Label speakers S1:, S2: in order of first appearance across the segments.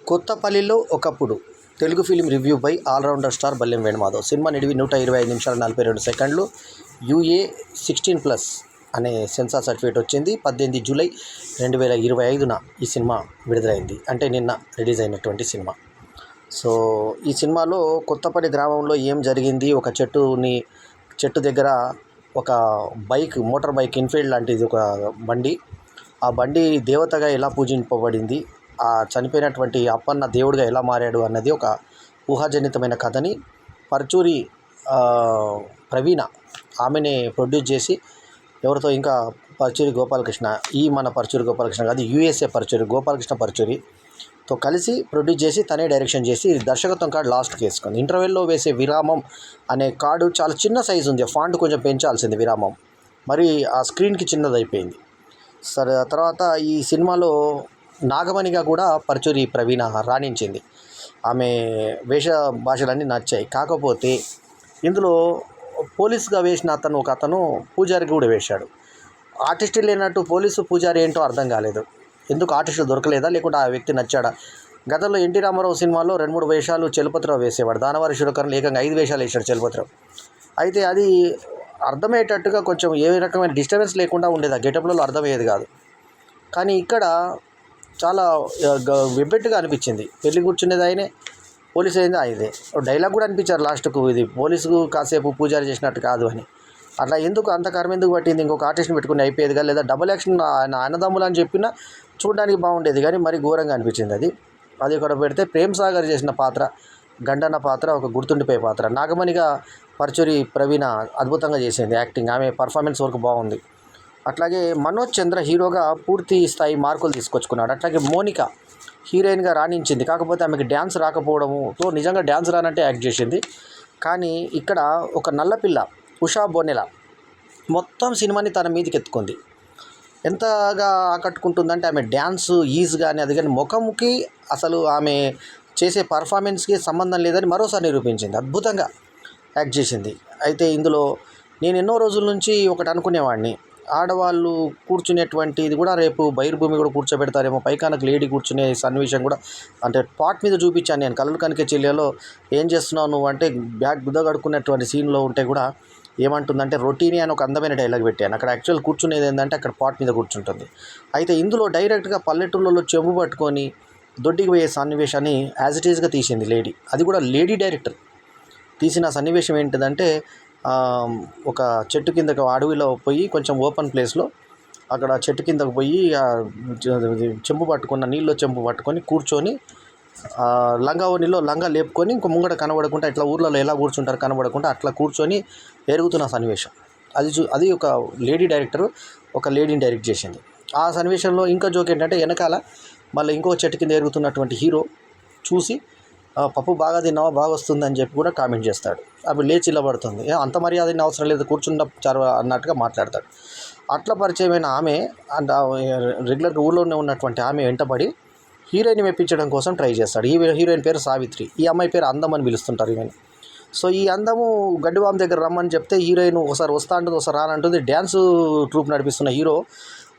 S1: కొత్తపల్లిలో Okappudu Telugu film review by allrounder star Ballem Venumadhav. Cinema నిడివి 125 నిమిషాల 42 సెకండ్లు. యూఏ 16+ అనే సెన్సార్ సర్టిఫికేట్ వచ్చింది. 18 జూలై 2025న ఈ సినిమా విడుదలైంది. అంటే నిన్న రిలీజ్ అయినటువంటి సినిమా. సో ఈ సినిమాలో కొత్తపల్లి గ్రామంలో ఏం జరిగింది, ఒక చెట్టు దగ్గర ఒక మోటార్ బైక్ ఇన్ఫీల్డ్ లాంటిది ఒక బండి, ఆ బండి దేవతగా ఎలా పూజింపబడింది, ఆ చనిపోయినటువంటి అప్పన్న దేవుడిగా ఎలా మారాడు అన్నది ఒక ఊహాజనితమైన కథని పరుచూరి ప్రవీణ ఆమెనే ప్రొడ్యూస్ చేసి, ఎవరితో ఇంకా పరుచూరి గోపాలకృష్ణ, మన పరుచూరి గోపాలకృష్ణ కాదు, యూఎస్ఏ పరుచూరి గోపాలకృష్ణ పరుచూరితో కలిసి ప్రొడ్యూస్ చేసి తనే డైరెక్షన్ చేసి దర్శకత్వం కార్డు లాస్ట్కి వేసుకుంది. ఇంటర్వెల్లో వేసే విరామం అనే కార్డు చాలా చిన్న సైజు ఉంది, ఫాంట్ కొంచెం పెంచాల్సింది విరామం, మరి ఆ స్క్రీన్కి చిన్నది అయిపోయింది. సరే, తర్వాత ఈ సినిమాలో నాగమణిగా కూడా పరుచూరి ప్రవీణ రాణించింది. ఆమె వేష భాషలన్నీ నచ్చాయి. కాకపోతే ఇందులో పోలీసుగా వేసిన ఒక అతను పూజారికి కూడా వేశాడు. ఆర్టిస్ట్ లేనట్టు పోలీసు పూజారి ఏంటో అర్థం కాలేదు. ఎందుకు ఆర్టిస్టులు దొరకలేదా, లేకుంటే ఆ వ్యక్తి నచ్చాడా? గతంలో ఎన్టీ రామారావు సినిమాలో 2-3 వేషాలు చలపతిరావు వేసేవాడు. దానవారి శురకర్ణలో ఏకంగా 5 వేషాలు వేశాడు చలపతిరావు. అయితే అది అర్థమయ్యేటట్టుగా కొంచెం ఏ రకమైన డిస్టర్బెన్స్ లేకుండా ఉండేది, ఆ గెటప్లలో అర్థమయ్యేది కాదు. కానీ ఇక్కడ చాలా వెబ్బెట్టుగా అనిపించింది. పెళ్లి కూర్చునేది ఆయనే, పోలీసు అయింది ఆయనే. డైలాగ్ కూడా అనిపించారు లాస్ట్కు, ఇది పోలీసుకు కాసేపు పూజారి చేసినట్టు కాదు అని. అట్లా ఎందుకు అంత కర్మ ఎందుకు పట్టింది? ఇంకొక ఆర్టిస్ట్ని పెట్టుకుని అయిపోయేదిగా, లేదా డబుల్ యాక్షన్ అన్నదమ్ములు అని చెప్పినా చూడడానికి బాగుండేది, కానీ మరి ఘోరంగా అనిపించింది అది. ఇక్కడ పెడితే ప్రేమ్ సాగర్ చేసిన పాత్ర, గండన్న పాత్ర ఒక గుర్తుండిపోయే పాత్ర. నాగమణిగా పరుచూరి ప్రవీణ అద్భుతంగా చేసింది యాక్టింగ్, ఆమె పర్ఫార్మెన్స్ వరకు బాగుంది. అట్లాగే మనోజ్ చంద్ర హీరోగా పూర్తి స్థాయి మార్కులు తీసుకొచ్చుకున్నాడు. అట్లాగే మోనిక హీరోయిన్గా రాణించింది. కాకపోతే ఆమెకి డ్యాన్స్ రాకపోవడంతో, నిజంగా డ్యాన్స్ రానంటే యాక్ట్ చేసింది. కానీ ఇక్కడ ఒక నల్లపిల్ల ఉషా బోనెల మొత్తం సినిమాని తన మీదకి ఎత్తుకుంది. ఎంతగా ఆకట్టుకుంటుందంటే ఆమె డ్యాన్స్ ఈజ్ కానీ అది కానీ ముఖంకి అసలు ఆమె చేసే పర్ఫార్మెన్స్కి సంబంధం లేదని మరోసారి నిరూపించింది. అద్భుతంగా యాక్ట్ చేసింది. అయితే ఇందులో నేను ఎన్నో రోజుల నుంచి ఒకటి అనుకునేవాడిని, ఆడవాళ్ళు కూర్చునేటువంటిది కూడా రేపు బహిర్భూమి కూడా కూర్చోబెడతారేమో, పైకానకు లేడీ కూర్చునే సన్నివేశం కూడా అంటే పాట్ మీద చూపించాను నేను. కళ్ళు కనికే చెల్లెలో ఏం చేస్తున్నావు నువ్వు అంటే బ్యాగ్ గుద్దగడుకున్నటువంటి సీన్లో ఉంటే కూడా ఏమంటుందంటే రొటీని అని ఒక అందమైన డైలాగ్ పెట్టాను. అక్కడ యాక్చువల్ కూర్చునేది ఏంటంటే అక్కడ పాట్ మీద కూర్చుంటుంది. అయితే ఇందులో డైరెక్ట్గా పల్లెటూళ్ళలో చెంబు పట్టుకొని దొడ్డికి పోయే సన్నివేశాన్ని యాజ్ ఇట్ ఈజ్గా తీసింది లేడీ. అది కూడా లేడీ డైరెక్టర్ తీసిన సన్నివేశం ఏంటిదంటే, ఒక చెట్టు కిందకు అడవిలో పోయి కొంచెం ఓపెన్ ప్లేస్లో అక్కడ చెట్టు కిందకు పోయి చెంబు పట్టుకున్న నీళ్ళలో చెంబు పట్టుకొని కూర్చొని లంగా లేపుకొని ఇంకో ముంగడ కనబడకుండా, ఇట్లా ఊర్లలో ఎలా కూర్చుంటారు కనబడకుండా అట్లా కూర్చొని ఎరుగుతున్న సన్నివేశం. అది ఒక లేడీ డైరెక్టర్ ఒక లేడీని డైరెక్ట్ చేసింది. ఆ సన్నివేశంలో ఇంకా జోక్ ఏంటంటే, వెనకాల మళ్ళీ ఇంకో చెట్టు కింద ఎరుగుతున్నటువంటి హీరో చూసి పప్పు బాగా తిన్నావా, బాగా వస్తుందని చెప్పి కూడా కామెంట్ చేస్తాడు. అప్పుడు లేచి ఇల్లబడుతుంది, అంత మర్యాద అవసరం లేదు కూర్చున్న అన్నట్టుగా మాట్లాడతాడు. అట్లా పరిచయమైన ఆమె రెగ్యులర్గా ఊళ్ళోనే ఉన్నటువంటి ఆమె వెంటబడి హీరోయిన్ మెప్పించడం కోసం ట్రై చేస్తాడు. ఈ హీరోయిన్ పేరు సావిత్రి, ఈ అమ్మాయి పేరు అందం అని పిలుస్తుంటారు ఈమెను. సో ఈ అందము గడ్డివాం దగ్గర రమ్మని చెప్తే హీరోయిన్ ఒకసారి వస్తా అంటుంది, ఒకసారి రానంటుంది. డ్యాన్స్ ట్రూప్ నడిపిస్తున్న హీరో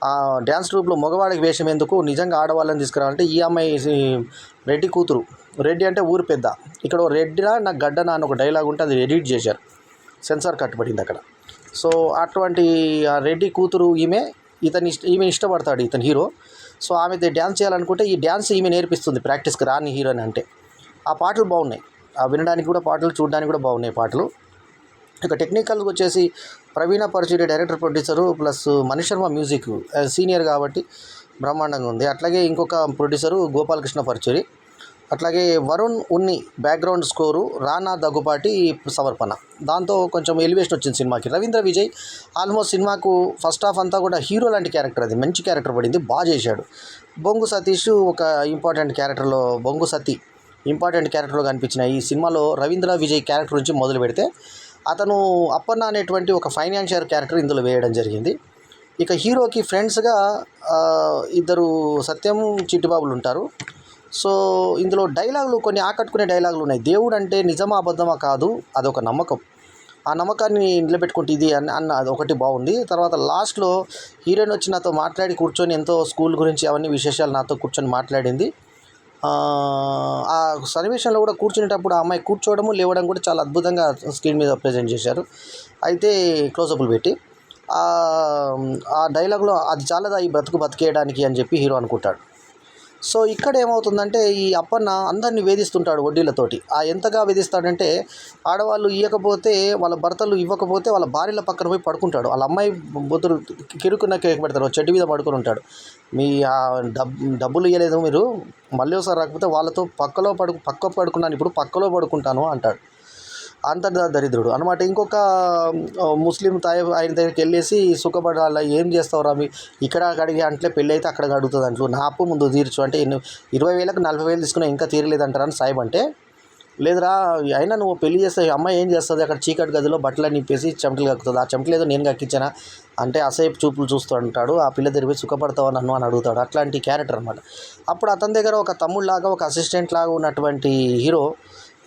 S1: ఆ డ్యాన్స్ ట్రూప్లో మగవాడికి వేషం ఎందుకు, నిజంగా ఆడవాళ్ళని తీసుకురావాలంటే ఈ అమ్మాయి రెడ్డి కూతురు, రెడ్డి అంటే ఊరు పెద్ద, ఇక్కడ రెడ్డినా నాకు గడ్డనా అని ఒక డైలాగ్ ఉంటే అది ఎడిట్ చేశారు, సెన్సార్ కట్టుబడింది అక్కడ. సో అటువంటి ఆ రెడ్డి కూతురు ఈమె ఇష్టపడతాడు ఇతని హీరో. సో ఆమె డ్యాన్స్ చేయాలనుకుంటే ఈ డ్యాన్స్ ఈమె నేర్పిస్తుంది ప్రాక్టీస్కి రాని హీరోని అంటే. ఆ పాటలు బాగున్నాయి, వినడానికి కూడా పాటలు, చూడడానికి కూడా బాగున్నాయి పాటలు. ఇక టెక్నికల్గా వచ్చేసి Praveena Paruchuri director producer plus Manish Sharma music senior కాబట్టి బ్రహ్మాండంగా ఉంది. అట్లాగే ఇంకొక ప్రొడ్యూసరు గోపాలకృష్ణ పరుచూరి, అట్లాగే వరుణ్ ఉన్ని బ్యాక్గ్రౌండ్ స్కోరు, రానా దగ్గుపాటి సమర్పణ. దాంతో కొంచెం ఎలివేషన్ వచ్చింది సినిమాకి. రవీంద్ర విజయ్ ఆల్మోస్ట్ సినిమాకు ఫస్ట్ హాఫ్ అంతా కూడా హీరో లాంటి క్యారెక్టర్, అది మంచి క్యారెక్టర్ పడింది, బాగా చేశాడు. బొంగు సతీష్ ఒక ఇంపార్టెంట్ క్యారెక్టర్లో కనిపించిన ఈ సినిమాలో రవీంద్ర విజయ్ క్యారెక్టర్ నుంచి మొదలు పెడితే అతను అప్పన్న అనేటువంటి ఒక ఫైనాన్షియర్ క్యారెక్టర్ ఇందులో వేయడం జరిగింది. ఇక హీరోకి ఫ్రెండ్స్గా ఇద్దరు సత్యం చిట్టిబాబులు ఉంటారు. సో ఇందులో డైలాగులు కొన్ని ఆకట్టుకునే డైలాగులు ఉన్నాయి. దేవుడు అంటే నిజమా అబద్ధమా కాదు, అదొక నమ్మకం, ఆ నమ్మకాన్ని నిలబెట్టుకుంటే ఇది అన్న అది ఒకటి బాగుంది. తర్వాత లాస్ట్లో హీరోయిన్ వచ్చి నాతో మాట్లాడి కూర్చొని ఎంతో స్కూల్ గురించి అవన్నీ విశేషాలు నాతో కూర్చొని మాట్లాడింది. ఆ సన్నివేశంలో కూడా కూర్చునేటప్పుడు ఆ అమ్మాయి కూర్చోవడము లేవడం కూడా చాలా అద్భుతంగా స్క్రీన్ మీద ప్రజెంట్ చేశారు. అయితే క్లోజప్లు పెట్టి ఆ డైలాగ్లో అది చాలదా ఈ బ్రతుకు బతికేయడానికి అని చెప్పి హీరో అనుకుంటాడు. సో ఇక్కడ ఏమవుతుందంటే ఈ అప్పన్న అందరినీ వేధిస్తుంటాడు వడ్డీలతోటి. ఎంతగా వేధిస్తాడంటే ఆడవాళ్ళు ఇవ్వకపోతే వాళ్ళ భర్తలు ఇవ్వకపోతే వాళ్ళ భార్యల పక్కన పోయి పడుకుంటాడు. వాళ్ళ అమ్మాయి బొద్దురు కిరుకున్న కేక్ పెడతారు, చెట్టు మీద పడుకొని ఉంటాడు. మీ డబ్బులు ఇవ్వలేదు మీరు, మళ్ళీ ఒకసారి రాకపోతే వాళ్ళతో పక్క పడుకున్నాను, ఇప్పుడు పక్కలో పడుకుంటాను అంటాడు. అంత దరిద్రుడు అనమాట. ఇంకొక ముస్లిం ఆయన దగ్గరికి వెళ్ళేసి సుఖపడాల, ఏం చేస్తావురా మీ ఇక్కడ అడిగి అంటే పెళ్ళి అయితే అక్కడ అడుగుతుంది అంటూ, నా అప్పు ముందు తీర్చు అంటే 20,000కు 40,000 తీసుకున్నా ఇంకా తీరలేదంటారని సాయిబ్ అంటే, లేదురా అయినా నువ్వు పెళ్లి చేస్తే అమ్మాయి ఏం చేస్తుంది అక్కడ చీకటి గదిలో బట్టలు నింపేసి చెమటలు కక్కుతుంది, ఆ చెమటలు ఏదో నేను కక్కించానా అంటే అసేపు చూపులు చూస్తూ అంటాడు. ఆ పిల్ల దగ్గర సుఖపడతావా నన్ను అని అడుగుతాడు. అట్లాంటి క్యారెక్టర్ అనమాట. అప్పుడు అతని దగ్గర ఒక తమ్ముళ్ళలాగా ఒక అసిస్టెంట్ లాగా ఉన్నటువంటి హీరో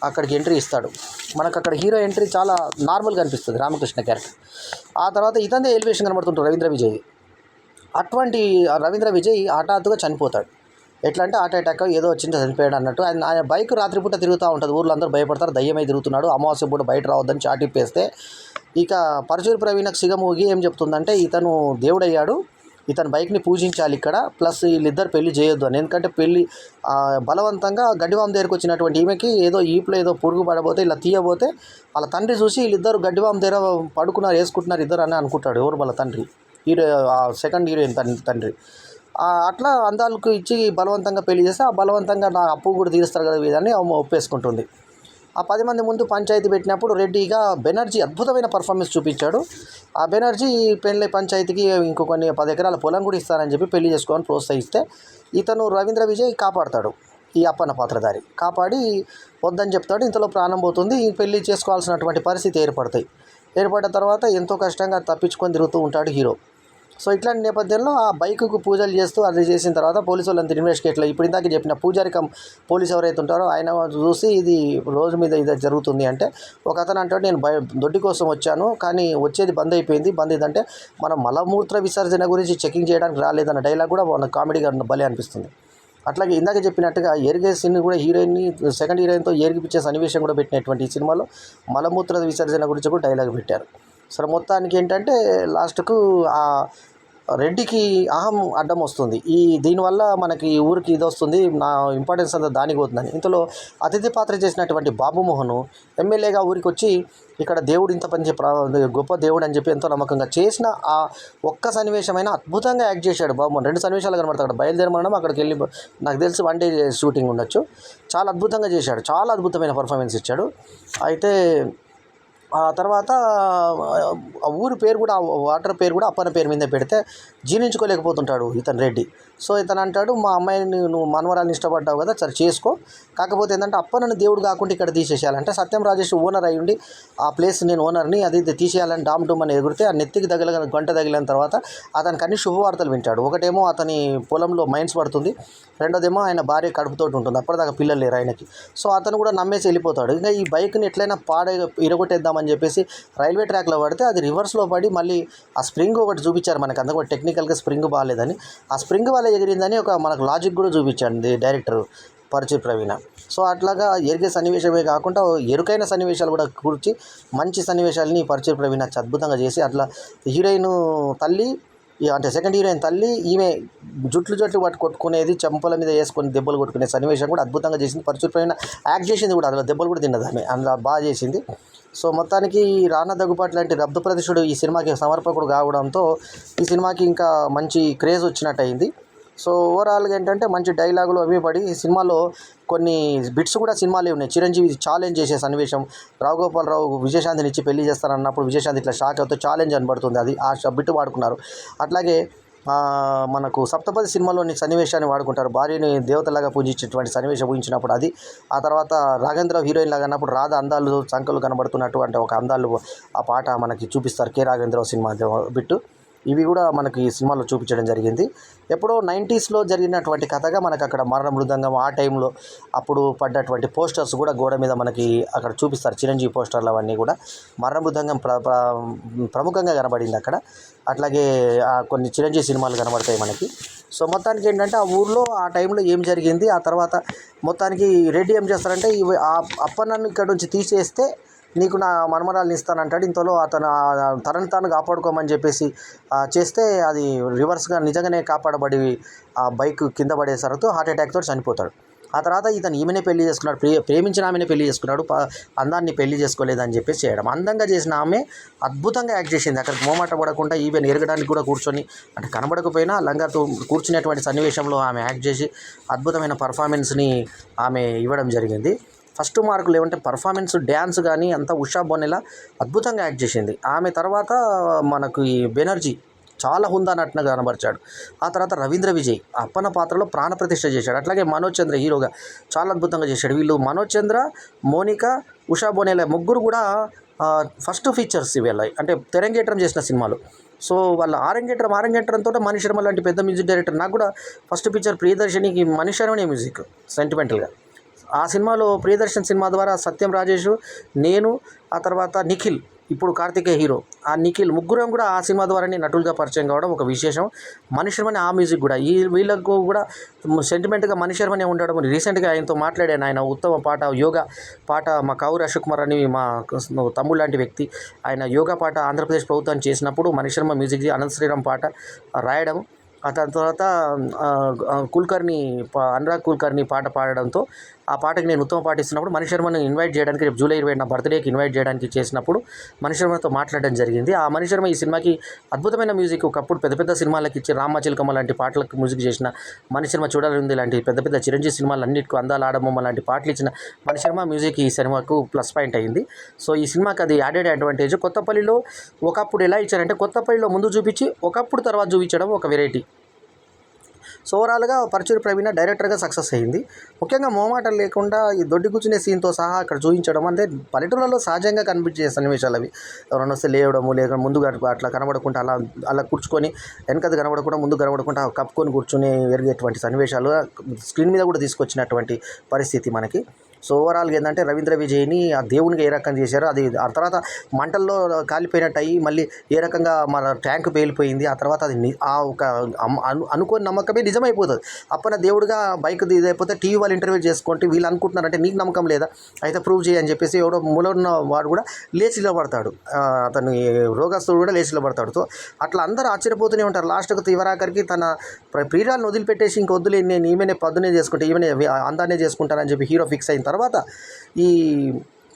S1: అక్కడికి ఎంట్రీ ఇస్తాడు. మనకు అక్కడ హీరో ఎంట్రీ చాలా నార్మల్గా అనిపిస్తుంది, రామకృష్ణ క్యారెక్టర్. ఆ తర్వాత ఇతందే ఎలివేషన్ కనబడుతుంటాడు రవీంద్ర విజయ్. అటువంటి రవీంద్ర విజయ్ హఠాత్తుగా చనిపోతాడు. ఎట్లా అంటే హార్ట్ అటాక్ ఏదో వచ్చింది చనిపోయాడు అన్నట్టు. ఆయన బైక్ రాత్రిపూట తిరుగుతూ ఉంటుంది, ఊర్లో అందరూ భయపడతారు, దయ్యమై తిరుగుతున్నాడు, అమావాస్య పూట బయట రావద్దని చాటిప్పేస్తే ఇక పరచూరి ప్రవీణకు సిగమూగి ఏం చెప్తుందంటే ఇతను దేవుడయ్యాడు, ఇతని బైక్ని పూజించాలి ఇక్కడ, ప్లస్ వీళ్ళిద్దరు పెళ్లి చేయొద్దు అని. ఎందుకంటే పెళ్లి బలవంతంగా గడ్డివాం దగ్గరకు వచ్చినటువంటి ఈమెకి ఏదో ఈపులో ఏదో పురుగు పడబోతే ఇలా తీయబోతే వాళ్ళ తండ్రి చూసి వీళ్ళిద్దరు గడ్డివాం దగ్గర పడుకున్నారు, వేసుకుంటున్నారు ఇద్దరు అని అనుకుంటాడు. ఎవరు వాళ్ళ తండ్రి, సెకండ్ హీరోయిన్ తండ్రి. అట్లా అందాలకు ఇచ్చి బలవంతంగా పెళ్లి చేస్తే ఆ బలవంతంగా నా అప్పు కూడా తీరుస్తారు కదా వీదని ఒప్పేసుకుంటుంది. ఆ 10 మంది ముందు పంచాయతీ పెట్టినప్పుడు రెడ్డిగా బెనర్జీ అద్భుతమైన పర్ఫార్మెన్స్ చూపించాడు. ఆ బెనర్జీ పెళ్ళి పంచాయతీకి ఇంకో కొన్ని 10 ఎకరాల పొలం కూడా ఇస్తానని చెప్పి పెళ్లి చేసుకోవాలని ప్రోత్సహిస్తే ఇతను రవీంద్ర విజయ్ కాపాడతాడు. ఈ అప్పన్న పాత్రధారి కాపాడి వద్దని చెప్తాడు. ఇంతలో ప్రాణం పోతుంది. ఈ పెళ్లి చేసుకోవాల్సినటువంటి పరిస్థితి ఏర్పడ్డ తర్వాత ఎంతో కష్టంగా తప్పించుకొని తిరుగుతూ ఉంటాడు హీరో. సో ఇట్లాంటి నేపథ్యంలో ఆ బైకుకు పూజలు చేస్తూ అది చేసిన తర్వాత పోలీసు వాళ్ళంతా ఇన్వెస్టిగేట్లో ఇప్పుడు ఇందాక చెప్పిన పూజారికం పోలీసు ఎవరైతే ఉంటారో ఆయన చూసి ఇది రోజు మీద ఇది జరుగుతుంది అంటే ఒక అతను అంటాడు, నేను దొడ్డి కోసం వచ్చాను కానీ వచ్చేది బంద్ అయిపోయింది. బంద్ ఇదంటే మనం మలమూత్ర విసర్జన గురించి చెకింగ్ చేయడానికి రాలేదన్న డైలాగ్ కూడా మన కామెడీగా భలే అనిపిస్తుంది. అట్లాగే ఇందాక చెప్పినట్టుగా ఎరిగే సీన్ కూడా హీరోయిన్ని సెకండ్ హీరోయిన్తో ఏరిగిపించే సన్నివేశం కూడా పెట్టినటువంటి ఈ సినిమాలో మలమూత్ర విసర్జన గురించి కూడా డైలాగ్ పెట్టారు. సరే మొత్తానికి ఏంటంటే లాస్ట్కు ఆ రెడ్డికి అహం అడ్డం వస్తుంది. దీనివల్ల మనకి ఊరికి ఇది వస్తుంది, నా ఇంపార్టెన్స్ అంతా దానికి పోతుందని. ఇంతలో అతిథి పాత్ర చేసినటువంటి బాబుమోహన్ ఎమ్మెల్యేగా ఊరికి వచ్చి ఇక్కడ దేవుడు ఇంత పని గొప్ప దేవుడు అని చెప్పి ఎంతో నమ్మకంగా చేసిన ఆ ఒక్క సన్నివేశమైనా అద్భుతంగా యాక్ట్ చేశాడు బాబుమోహన్. 2 సన్నివేశాలు కనబడతాడు. అక్కడ బయలుదేరమనడం, అక్కడికి వెళ్ళి నాకు తెలిసి 1 డే షూటింగ్ ఉండొచ్చు. చాలా అద్భుతంగా చేశాడు, చాలా అద్భుతమైన పర్ఫార్మెన్స్ ఇచ్చాడు. అయితే ఆ తర్వాత ఆ ఊరి పేరు కూడా వాటర్ పేరు కూడా అప్పన్న పేరు మీద పెడితే జీర్ణించుకోలేకపోతుంటాడు ఇతను రెడ్డి. సో ఇతను అంటాడు, మా అమ్మాయిని నువ్వు మనవరాలను ఇష్టపడ్డావు కదా, సరే చేసుకో, కాకపోతే ఏంటంటే అప్పన్నను దేవుడు కాకుండా ఇక్కడ తీసేసేయాలంటే సత్యం రాజేష్ ఓనర్ అయ్యుండి ఆ ప్లేస్ నేను ఓనర్ని అది తీసేయాలని డామ్ డూమ్ అని ఎగురితే ఆ నెత్తికి గంట తగిలిన తర్వాత అతనికి అన్ని శుభవార్తలు వింటాడు. ఒకటేమో అతని పొలంలో మైన్స్ పడుతుంది, రెండోదేమో ఆయన భార్య కడుపుతోటి ఉంటుంది, అప్పటిదాకా పిల్లలు లేరు ఆయనకి. సో అతను కూడా నమ్మేసి వెళ్ళిపోతాడు. ఇంకా ఈ బైక్ని ఎట్లయినా ఇరగొట్టేద్దామని చెప్పేసి రైల్వే ట్రాక్లో పడితే అది రివర్స్లో పడి మళ్ళీ ఆ స్ప్రింగ్ ఒకటి చూపించారు మనకు, అందుకు టెక్నికల్గా స్ప్రింగ్ బాగాలేదని, ఆ స్ప్రింగ్ వల్ల ఎగిరిందని ఒక మనకు లాజిక్ కూడా చూపించాడు డైరెక్టర్ పరచూరి ప్రవీణ. సో అట్లాగా ఎరిగే సన్నివేశమే కాకుండా ఎరుకైన సన్నివేశాలు కూడా కూర్చి మంచి సన్నివేశాలని పరచూరి ప్రవీణ అద్భుతంగా చేసి అట్లా హీరోయిన్ తల్లి అంటే సెకండ్ హీరోయిన్ తల్లి ఈమె జుట్లు కొట్టుకునేది, చెంపల మీద వేసుకొని దెబ్బలు కొట్టుకునే సన్నివేశం కూడా అద్భుతంగా చేసింది పరచూరి ప్రవీణ. యాక్ట్ చేసింది కూడా, అందులో దెబ్బలు కూడా తిన్నది ఆమె, అందులో బాగా చేసింది. సో మొత్తానికి రానా దగ్గుపాటి లాంటి రబ్దప్రతిష్ఠుడు ఈ సినిమాకి సమర్పకుడు కావడంతో ఈ సినిమాకి ఇంకా మంచి క్రేజ్ వచ్చినట్టు అయింది. సో ఓవరాల్గా ఏంటంటే మంచి డైలాగులు అవి పడి ఈ సినిమాలో కొన్ని బిట్స్ కూడా సినిమాలే ఉన్నాయి. చిరంజీవి ఛాలెంజ్ చేసే సన్నివేశం, రావుగోపాలరావు విజయశాంతిని ఇచ్చి పెళ్లి చేస్తానన్నప్పుడు విజయశాంతి ఇట్లా షాక్ అవుతూ ఛాలెంజ్ అనబడుతుంది, అది ఆ బిట్టు వాడుకున్నారు. అట్లాగే మనకు సప్తపది సినిమాలోని సన్నివేశాన్ని వాడుకుంటారు, భార్యని దేవతలాగా పూజించేటువంటి సన్నివేశం ఊహించినప్పుడు అది. ఆ తర్వాత రాఘవేంద్ర హీరోయిన్ లాగా అన్నప్పుడు రాధ అందాలు చంకలు కనబడుతున్నట్టు అంటే ఒక అందాలు ఆ పాట మనకి చూపిస్తారు కె రాఘవేంద్రరావు సినిమా బిట్టు. ఇవి కూడా మనకి ఈ సినిమాలో చూపించడం జరిగింది. ఎప్పుడో 90స్లో జరిగినటువంటి కథగా మనకు అక్కడ మరణ మృదంగం ఆ టైంలో అప్పుడు పడ్డటువంటి పోస్టర్స్ కూడా గోడ మీద మనకి అక్కడ చూపిస్తారు. చిరంజీవి పోస్టర్లు అవన్నీ కూడా మరణ మృదంగం ప్రముఖంగా కనబడింది అక్కడ. అట్లాగే కొన్ని చిరంజీవి సినిమాలు కనబడతాయి మనకి. సో మొత్తానికి ఏంటంటే ఆ ఊర్లో ఆ టైంలో ఏం జరిగింది, ఆ తర్వాత మొత్తానికి రెడ్డి ఏం చేస్తారంటే అప్పన్నను ఇక్కడ నుంచి తీసేస్తే నీకు నా మనమరాల్ని ఇస్తానంటాడు. ఇంతలో అతను తనను తాను కాపాడుకోమని చెప్పేసి చేస్తే అది రివర్స్గా నిజంగానే కాపాడబడి ఆ బైక్ కింద పడేసరికి హార్ట్ అటాక్తో చనిపోతాడు. ఆ తర్వాత ఇతను ఈమెనే పెళ్లి చేసుకున్నాడు, ప్రేమించిన ఆమెనే పెళ్లి చేసుకున్నాడు, అందాన్ని పెళ్లి చేసుకోలేదని చెప్పేసి చేయడం. అందంగా చేసిన ఆమె అద్భుతంగా యాక్ట్ చేసింది. అక్కడికి మోమాట పడకుండా ఈవెన్ ఎరగడానికి కూడా కూర్చొని అంటే కనబడకపోయినా లంగాతో కూర్చునేటువంటి సన్నివేశంలో ఆమె యాక్ట్ చేసి అద్భుతమైన పర్ఫార్మెన్స్ని ఆమె ఇవ్వడం జరిగింది. ఫస్ట్ మార్కులు ఏమంటే పర్ఫార్మెన్స్, డ్యాన్స్ కానీ అంతా ఉషా బొన్నెలా అద్భుతంగా యాక్ట్ చేసింది. ఆమె తర్వాత మనకు ఈ బెనర్జీ చాలా హుందా నటనగా కనబరిచాడు. ఆ తర్వాత రవీంద్ర విజయ్ అప్పన్న పాత్రలో ప్రాణప్రతిష్ఠ చేశాడు. అట్లాగే మనోజ్ చంద్ర హీరోగా చాలా అద్భుతంగా చేశాడు. వీళ్ళు మనోజ్ చంద్ర, మోనికా, ఉషా బొనేల ముగ్గురు కూడా ఫస్ట్ ఫీచర్స్ వీళ్ళ అంటే తెరంగేట్రం చేసిన సినిమాలు. సో వాళ్ళ ఆరంగేట్రంతో మణి శర్మ లాంటి పెద్ద మ్యూజిక్ డైరెక్టర్. నాకు కూడా ఫస్ట్ పిక్చర్ ప్రియదర్శినికి మణి శర్మనే మ్యూజిక్ సెంటిమెంటల్గా. ఆ సినిమాలో ప్రియదర్శన్ సినిమా ద్వారా సత్యం రాజేష్, నేను, ఆ తర్వాత నిఖిల్, ఇప్పుడు కార్తికేయ హీరో, ఆ నిఖిల్ ముగ్గురం కూడా ఆ సినిమా ద్వారానే నటులుగా పరిచయం కావడం ఒక విశేషం. మణి శర్మని ఆ మ్యూజిక్ కూడా వీళ్ళకు కూడా సెంటిమెంట్గా మణి శర్మనే ఉండడం. రీసెంట్గా ఆయనతో మాట్లాడాను. ఆయన ఉత్తమ పాట యోగా పాట మా కావురు అశోక్ కుమార్ అని మా తమ్ముడు లాంటి వ్యక్తి, ఆయన యోగా పాట ఆంధ్రప్రదేశ్ ప్రభుత్వాన్ని చేసినప్పుడు మణి శర్మ మ్యూజిక్ అనంత శ్రీరామ్ పాట రాయడం, ఆ దాని తర్వాత అనురాగ్ కుల్కర్ని పాట పాడడంతో ఆ పాటకి నేను ఉత్తమ పాట ఇస్తున్నప్పుడు మణి శర్మను ఇన్వైట్ చేయడానికి రేపు జూలై 20 నా బర్త్డేకి ఇన్వైట్ చేయడానికి చేసినప్పుడు మణి శర్మతో మాట్లాడడం జరిగింది. ఆ మణి శర్మ ఈ సినిమాకి అద్భుతమైన మ్యూజిక్ ఒకప్పుడు పెద్ద పెద్ద సినిమాలకు ఇచ్చి రామ చిలకమ్మ లాంటి పాటలకు మ్యూజిక్ చేసిన మణి శర్మ, చూడాలి లాంటి పెద్ద పెద్ద చిరంజీవి సినిమాలు అన్నిటికీ అందాల ఆడబొమ్మ లాంటి పాటలు ఇచ్చిన మణి శర్మ మ్యూజిక్ ఈ సినిమాకు ప్లస్ పాయింట్ అయింది. సో ఈ సినిమాకి అది యాడెడ్ అడ్వాంటేజ్. కొత్తపల్లిలో ఒకప్పుడు ఎలా ఇచ్చారంటే కొత్తపల్లిలో ముందు చూపించి ఒకప్పుడు తర్వాత చూపించడం ఒక వెరైటీ. సో ఓవరాల్గా పరుచూరి ప్రవీణ డైరెక్టర్గా సక్సెస్ అయ్యింది. ముఖ్యంగా మోమాటలు లేకుండా ఈ దొడ్డి కూర్చునే సీన్తో సహా అక్కడ చూపించడం అంటే పల్లెటూళ్ళలో సహజంగా కనిపించే సన్నివేశాలు అవి. ఎవరైనా వస్తే లేవడము, లేక ముందుగా అట్లా కనబడకుండా అలా కూర్చుకొని వెనకది కనబడకుండా ముందు కనబడకుండా కప్పుకొని కూర్చుని ఎరిగేటువంటి సన్నివేశాలు స్క్రీన్ మీద కూడా తీసుకొచ్చినటువంటి పరిస్థితి మనకి. సో ఓవరాల్గా ఏంటంటే రవీంద్ర విజయ్ని ఆ దేవునికి ఏ రకంగా చేశారో అది ఆ తర్వాత మంటల్లో కాలిపోయినట్టు అయ్యి మళ్ళీ ఏ రకంగా మన ట్యాంక్ పేలిపోయింది. ఆ తర్వాత అది ఒక అనుకోని నమ్మకమే నిజమైపోతుంది. అప్పన దేవుడిగా బైక్ ఇదైపోతే టీవీ వాళ్ళు ఇంటర్వ్యూ చేసుకుంటే వీళ్ళు అనుకుంటున్నారంటే నీకు నమ్మకం లేదా, అయితే ప్రూవ్ చేయని చెప్పేసి ఎవడో మూల ఉన్న వాడు కూడా లేచి నిలబడతాడు, అతని రోగస్తుడు కూడా లేచి నిలబడతాడు. సో అట్లా అందరూ ఆశ్చర్యపోతూనే ఉంటారు. లాస్ట్కు తీవ్రాకరికి తన ప్రియురాలను వదిలిపెట్టేసి ఇంక వద్దులే నేను ఈమెనే పద్దునే చేసుకుంటే ఈమెనే అందాన్నే చేసుకుంటానని చెప్పి హీరో ఫిక్స్ అయిన తర్వాత ఈ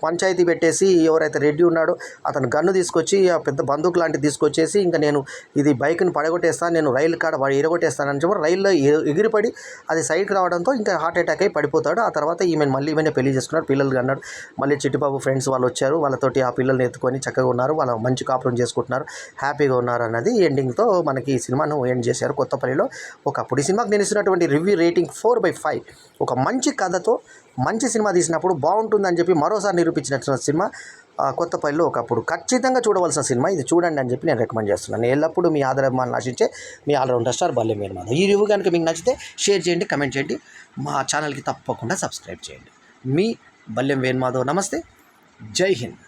S1: పంచాయతీ పెట్టేసి ఎవరైతే రెడ్డి ఉన్నాడో అతను గన్ను తీసుకొచ్చి ఆ పెద్ద బందూకు లాంటిది తీసుకొచ్చేసి ఇంకా నేను ఇది బైక్ని పడగొట్టేస్తాను, నేను రైలు కాడ ఎరగొట్టేస్తానని చెప్పి రైల్లో ఎగిరిపడి అది సైడ్కి రావడంతో ఇంకా హార్ట్ అటాక్ అయి పడిపోతాడు. ఆ తర్వాత ఈమెనే పెళ్లి చేసుకున్నాడు, పిల్లలు అన్నాడు. మళ్ళీ చిట్టిబాబు ఫ్రెండ్స్ వాళ్ళు వచ్చారు, వాళ్ళతోటి ఆ పిల్లల్ని ఎత్తుకొని చక్కగా ఉన్నారు, వాళ్ళ మంచి కాపురం చేసుకుంటున్నారు, హ్యాపీగా ఉన్నారు అన్నది ఎండింగ్తో మనకి ఈ సినిమాను ఎండ్ చేశారు కొత్తపల్లిలో. ఒకప్పుడు ఈ సినిమాకి నేను ఇస్తున్నటువంటి రివ్యూ రేటింగ్ 4/5. ఒక మంచి కథతో మంచి సినిమా తీసినప్పుడు బాగుంటుందని చెప్పి మరోసారి నిరూపించినటువంటి సినిమా కొత్తపల్లిలో ఒకప్పుడు ఖచ్చితంగా చూడవలసిన సినిమా. ఇది చూడండి అని చెప్పి నేను రికమెండ్ చేస్తున్నాను. ఎల్లప్పుడూ మీ ఆదరాభిమానాలను ఆశించే మీ ఆల్రౌండర్ స్టార్ బల్లెం వేణుమాధవ్. ఈ రివ్యూ కనుక మీకు నచ్చితే షేర్ చేయండి, కమెంట్ చేయండి, మా ఛానల్కి తప్పకుండా సబ్స్క్రైబ్ చేయండి. మీ బల్లెం వేణుమాధవ్. నమస్తే, జై హింద్.